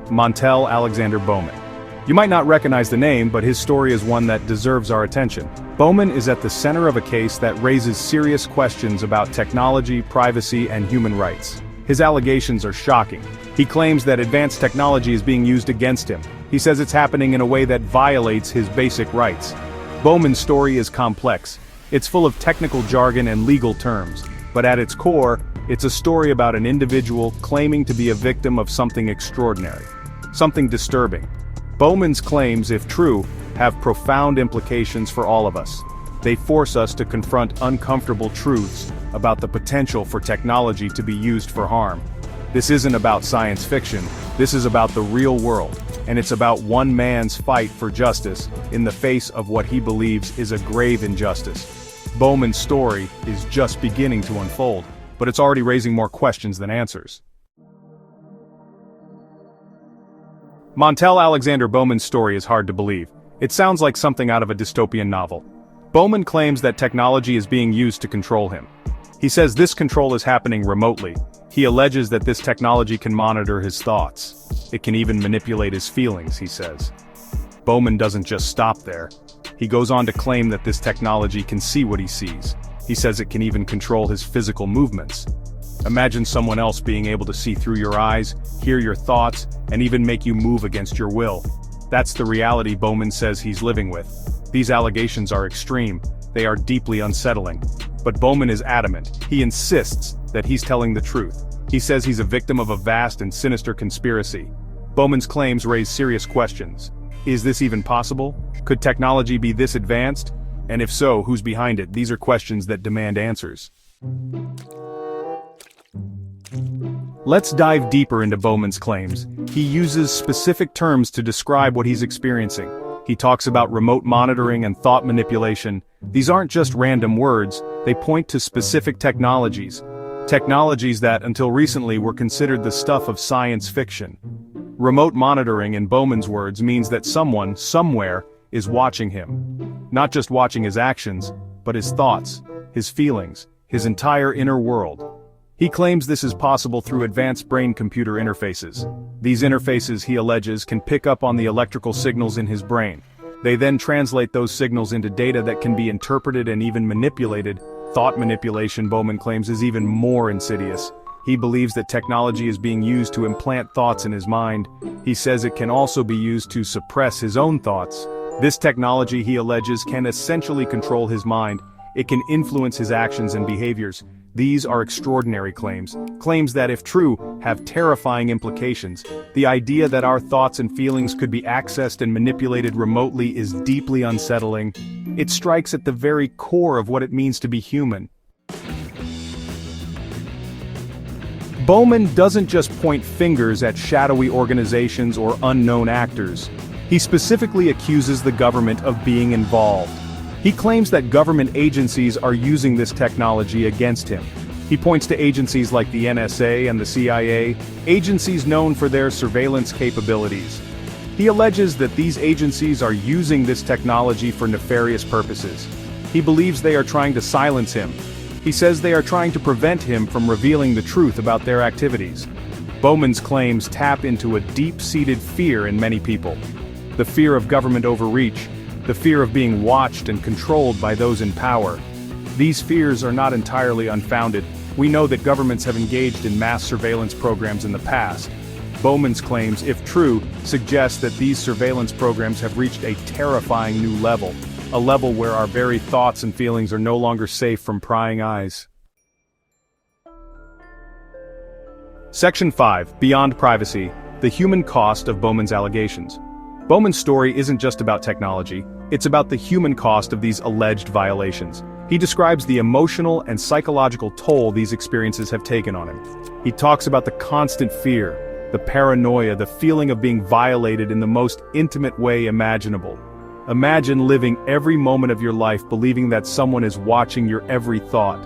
Montel Alexander Bowman. You might not recognize the name, but his story is one that deserves our attention. Bowman is at the center of a case that raises serious questions about technology, privacy, and human rights. His allegations are shocking. He claims that advanced technology is being used against him. He says it's happening in a way that violates his basic rights. Bowman's story is complex. It's full of technical jargon and legal terms, but at its core, it's a story about an individual claiming to be a victim of something extraordinary, something disturbing. Bowman's claims, if true, have profound implications for all of us. They force us to confront uncomfortable truths about the potential for technology to be used for harm. This isn't about science fiction, this is about the real world, and it's about one man's fight for justice in the face of what he believes is a grave injustice. Bowman's story is just beginning to unfold, but it's already raising more questions than answers. Montel Alexander Bowman's story is hard to believe. It sounds like something out of a dystopian novel. Bowman claims that technology is being used to control him. He says this control is happening remotely. He alleges that this technology can monitor his thoughts. It can even manipulate his feelings, he says. Bowman doesn't just stop there. He goes on to claim that this technology can see what he sees. He says it can even control his physical movements. Imagine someone else being able to see through your eyes, hear your thoughts, and even make you move against your will. That's the reality Bowman says he's living with. These allegations are extreme. They are deeply unsettling. But Bowman is adamant. He insists that he's telling the truth. He says he's a victim of a vast and sinister conspiracy. Bowman's claims raise serious questions. Is this even possible? Could technology be this advanced? And if so, who's behind it? These are questions that demand answers. Let's dive deeper into Bowman's claims. He uses specific terms to describe what he's experiencing. He talks about remote monitoring and thought manipulation. These aren't just random words, they point to specific technologies. Technologies that, until recently, were considered the stuff of science fiction. Remote monitoring, in Bowman's words, means that someone, somewhere, is watching him. Not just watching his actions, but his thoughts, his feelings, his entire inner world. He claims this is possible through advanced brain-computer interfaces. These interfaces, he alleges, can pick up on the electrical signals in his brain. They then translate those signals into data that can be interpreted and even manipulated. Thought manipulation, Bowman claims, is even more insidious. He believes that technology is being used to implant thoughts in his mind. He says it can also be used to suppress his own thoughts. This technology, he alleges, can essentially control his mind. It can influence his actions and behaviors. These are extraordinary claims that, if true, have terrifying implications. The idea that our thoughts and feelings could be accessed and manipulated remotely is deeply unsettling. It strikes at the very core of what it means to be human. Bowman doesn't just point fingers at shadowy organizations or unknown actors. He specifically accuses the government of being involved. He claims that government agencies are using this technology against him. He points to agencies like the NSA and the CIA, agencies known for their surveillance capabilities. He alleges that these agencies are using this technology for nefarious purposes. He believes they are trying to silence him. He says they are trying to prevent him from revealing the truth about their activities. Bowman's claims tap into a deep-seated fear in many people. The fear of government overreach, the fear of being watched and controlled by those in power. These fears are not entirely unfounded. We know that governments have engaged in mass surveillance programs in the past. Bowman's claims, if true, suggest that these surveillance programs have reached a terrifying new level, a level where our very thoughts and feelings are no longer safe from prying eyes. Section 5, Beyond Privacy, the human cost of Bowman's allegations. Bowman's story isn't just about technology, it's about the human cost of these alleged violations. He describes the emotional and psychological toll these experiences have taken on him. He talks about the constant fear, the paranoia, the feeling of being violated in the most intimate way imaginable. Imagine living every moment of your life believing that someone is watching your every thought.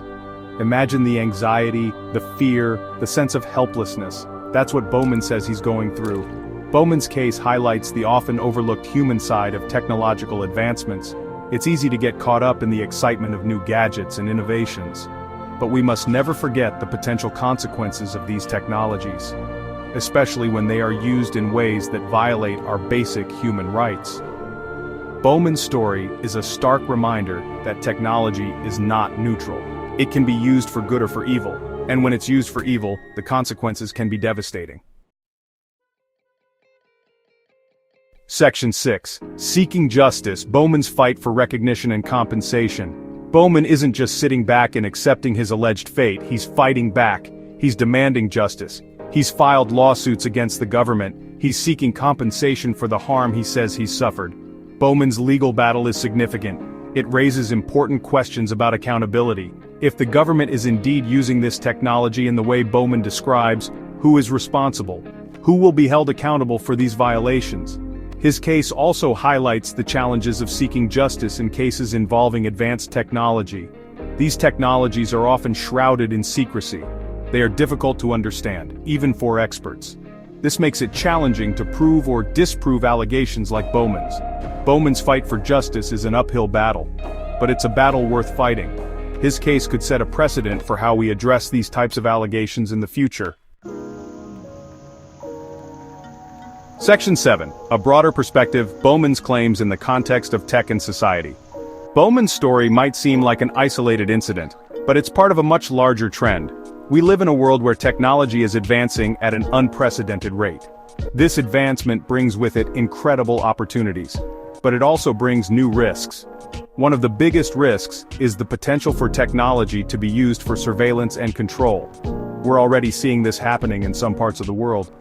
Imagine the anxiety, the fear, the sense of helplessness. That's what Bowman says he's going through. Bowman's case highlights the often overlooked human side of technological advancements. It's easy to get caught up in the excitement of new gadgets and innovations. But we must never forget the potential consequences of these technologies. especially when they are used in ways that violate our basic human rights. Bowman's story is a stark reminder that technology is not neutral. It can be used for good or for evil, and when it's used for evil, the consequences can be devastating. Section 6. Seeking justice, Bowman's fight for recognition and compensation. Bowman isn't just sitting back and accepting his alleged fate, he's fighting back. He's demanding justice. He's filed lawsuits against the government. He's seeking compensation for the harm he says he's suffered. Bowman's legal battle is significant. It raises important questions about accountability. If the government is indeed using this technology in the way Bowman describes, who is responsible? Who will be held accountable for these violations? His case also highlights the challenges of seeking justice in cases involving advanced technology. These technologies are often shrouded in secrecy. They are difficult to understand, even for experts. This makes it challenging to prove or disprove allegations like Bowman's. Bowman's fight for justice is an uphill battle, but it's a battle worth fighting. His case could set a precedent for how we address these types of allegations in the future. Section 7. A broader perspective, Bowman's claims in the context of tech and society. Bowman's story might seem like an isolated incident, but it's part of a much larger trend. We live in a world where technology is advancing at an unprecedented rate. This advancement brings with it incredible opportunities, but it also brings new risks. One of the biggest risks is the potential for technology to be used for surveillance and control. We're already seeing this happening in some parts of the world.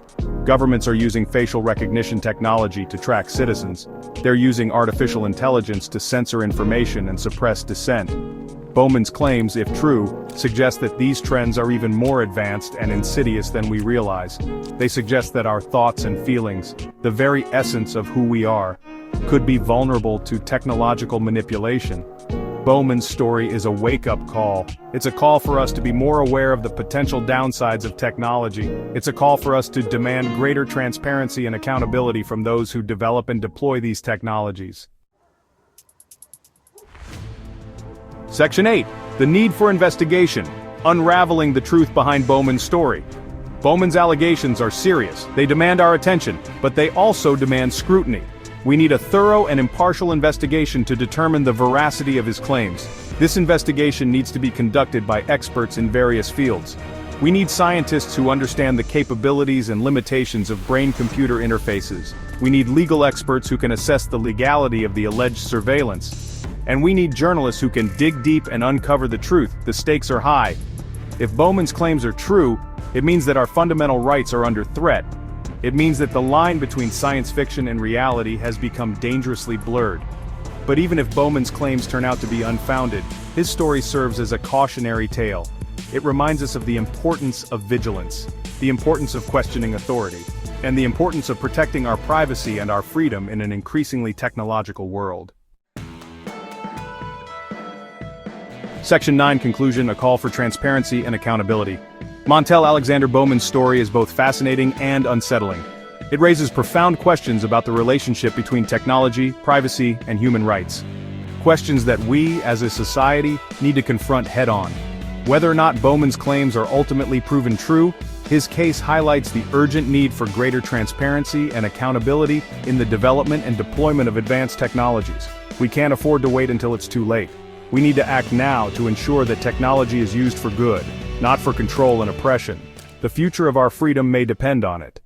Governments are using facial recognition technology to track citizens. They're using artificial intelligence to censor information and suppress dissent. Bowman's claims, if true, suggest that these trends are even more advanced and insidious than we realize. They suggest that our thoughts and feelings, the very essence of who we are, could be vulnerable to technological manipulation. Bowman's story is a wake-up call. It's a call for us to be more aware of the potential downsides of technology. It's a call for us to demand greater transparency and accountability from those who develop and deploy these technologies. Section 8. The need for investigation. Unraveling the truth behind Bowman's story. Bowman's allegations are serious. They demand our attention, but they also demand scrutiny. We need a thorough and impartial investigation to determine the veracity of his claims. This investigation needs to be conducted by experts in various fields. We need scientists who understand the capabilities and limitations of brain-computer interfaces. We need legal experts who can assess the legality of the alleged surveillance. And we need journalists who can dig deep and uncover the truth. The stakes are high. If Bowman's claims are true, it means that our fundamental rights are under threat. It means that the line between science fiction and reality has become dangerously blurred. But even if Bowman's claims turn out to be unfounded, his story serves as a cautionary tale. It reminds us of the importance of vigilance, the importance of questioning authority, and the importance of protecting our privacy and our freedom in an increasingly technological world. Section 9 Conclusion, a call for transparency and accountability. Montel Alexander Bowman's story is both fascinating and unsettling. It raises profound questions about the relationship between technology, privacy, and human rights. Questions that we, as a society, need to confront head-on. Whether or not Bowman's claims are ultimately proven true, his case highlights the urgent need for greater transparency and accountability in the development and deployment of advanced technologies. We can't afford to wait until it's too late. We need to act now to ensure that technology is used for good, not for control and oppression. The future of our freedom may depend on it.